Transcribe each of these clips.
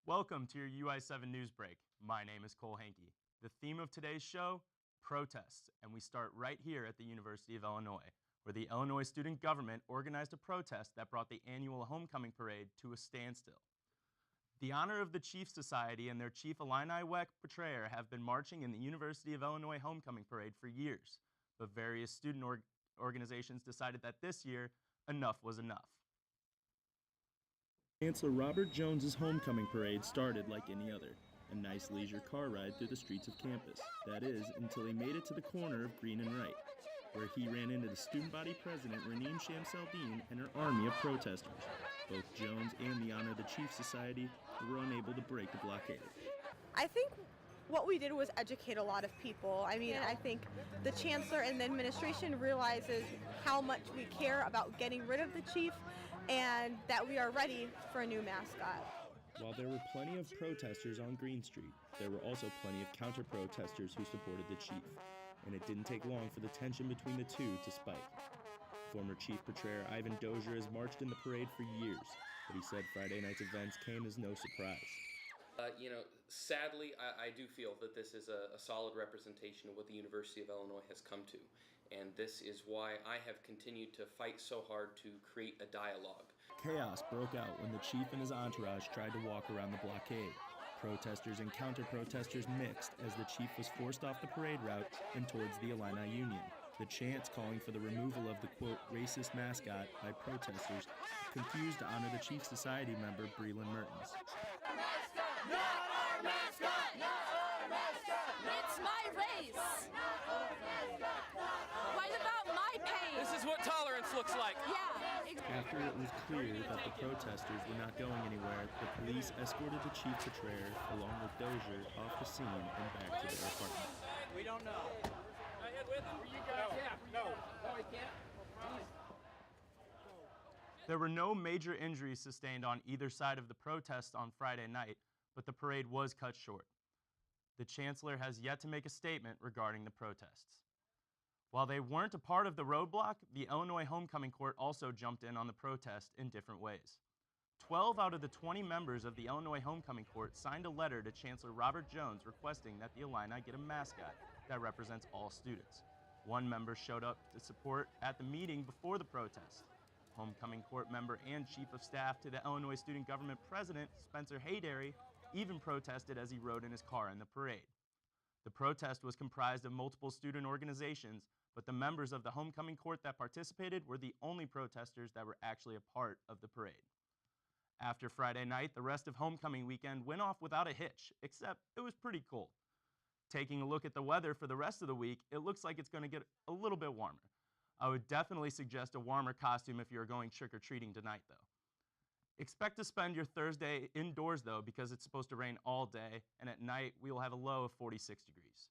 Welcome to your UI7 News Break. My name is Cole Henke. The theme of today's show, protests, and we start right here at the University of Illinois, where the Illinois student government organized a protest that brought the annual homecoming parade to a standstill. The Honor of the Chief Society and their chief Illini WEC Portrayer have been marching in the University of Illinois homecoming parade for years, but various student organizations decided that this year, enough was enough. Chancellor Robert Jones's homecoming parade started like any other, a nice leisure car ride through the streets of campus. That is, until he made it to the corner of Green and Wright, where he ran into the student body president, Raneem Shamsaldeen, and her army of protesters. Both Jones and the Honor of the Chief Society were unable to break the blockade. I think what we did was educate a lot of people. I think the chancellor and the administration realizes how much we care about getting rid of the chief and that we are ready for a new mascot. While there were plenty of protesters on Green Street, there were also plenty of counter-protesters who supported the chief, and it didn't take long for the tension between the two to spike. Former Chief Portrayer Ivan Dozier has marched in the parade for years, but he said Friday night's events came as no surprise. Sadly, I do feel that this is a solid representation of what the University of Illinois has come to. And this is why I have continued to fight so hard to create a dialogue. Chaos broke out when the chief and his entourage tried to walk around the blockade. Protesters and counter-protesters mixed as the chief was forced off the parade route and towards the Illini Union. The chants calling for the removal of the, quote, racist mascot by protesters confused Honor the Chief Society member Breland Mertens. Not our mascot! Not our mascot! It's my race! What about my pain? This is what tolerance looks like. Yeah. After it was clear that the protesters were not going anywhere, the police escorted the chief portrayer along with Dozier off the scene and back to their apartment. We don't know. I head with him. You guys No, he can't. There were no major injuries sustained on either side of the protest on Friday night, but the parade was cut short. The chancellor has yet to make a statement regarding the protests. While they weren't a part of the roadblock, the Illinois Homecoming Court also jumped in on the protest in different ways. 12 out of the 20 members of the Illinois Homecoming Court signed a letter to Chancellor Robert Jones requesting that the Illini get a mascot that represents all students. One member showed up to support at the meeting before the protest. Homecoming Court member and Chief of Staff to the Illinois Student Government President, Spencer Haydary, even protested as he rode in his car in the parade. The protest was comprised of multiple student organizations, but the members of the homecoming court that participated were the only protesters that were actually a part of the parade. After Friday night, the rest of homecoming weekend went off without a hitch, except it was pretty cold. Taking a look at the weather for the rest of the week, it looks like it's going to get a little bit warmer. I would definitely suggest a warmer costume if you're going trick-or-treating tonight, though. Expect to spend your Thursday indoors, though, because it's supposed to rain all day, and at night we will have a low of 46 degrees.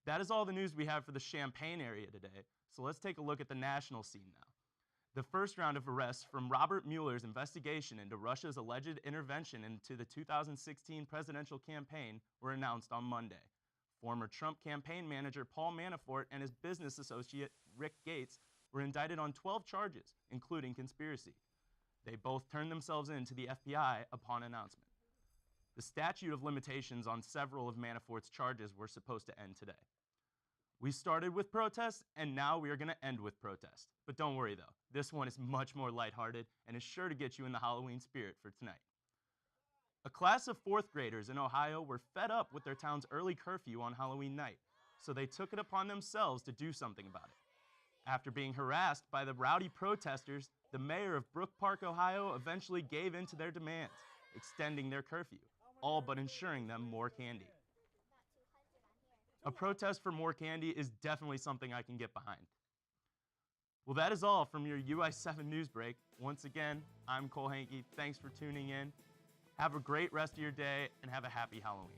That is all the news we have for the Champaign area today, so let's take a look at the national scene now. The first round of arrests from Robert Mueller's investigation into Russia's alleged intervention into the 2016 presidential campaign were announced on Monday. Former Trump campaign manager Paul Manafort and his business associate Rick Gates were indicted on 12 charges, including conspiracy. They both turned themselves in to the FBI upon announcement. The statute of limitations on several of Manafort's charges were supposed to end today. We started with protests, and now we are going to end with protest. But don't worry, though. This one is much more lighthearted and is sure to get you in the Halloween spirit for tonight. A class of 4th graders in Ohio were fed up with their town's early curfew on Halloween night, so they took it upon themselves to do something about it. After being harassed by the rowdy protesters, the mayor of Brook Park, Ohio eventually gave in to their demands, extending their curfew, all but ensuring them more candy. A protest for more candy is definitely something I can get behind. Well, that is all from your UI7 News Break. Once again, I'm Cole Henke. Thanks for tuning in. Have a great rest of your day and have a happy Halloween.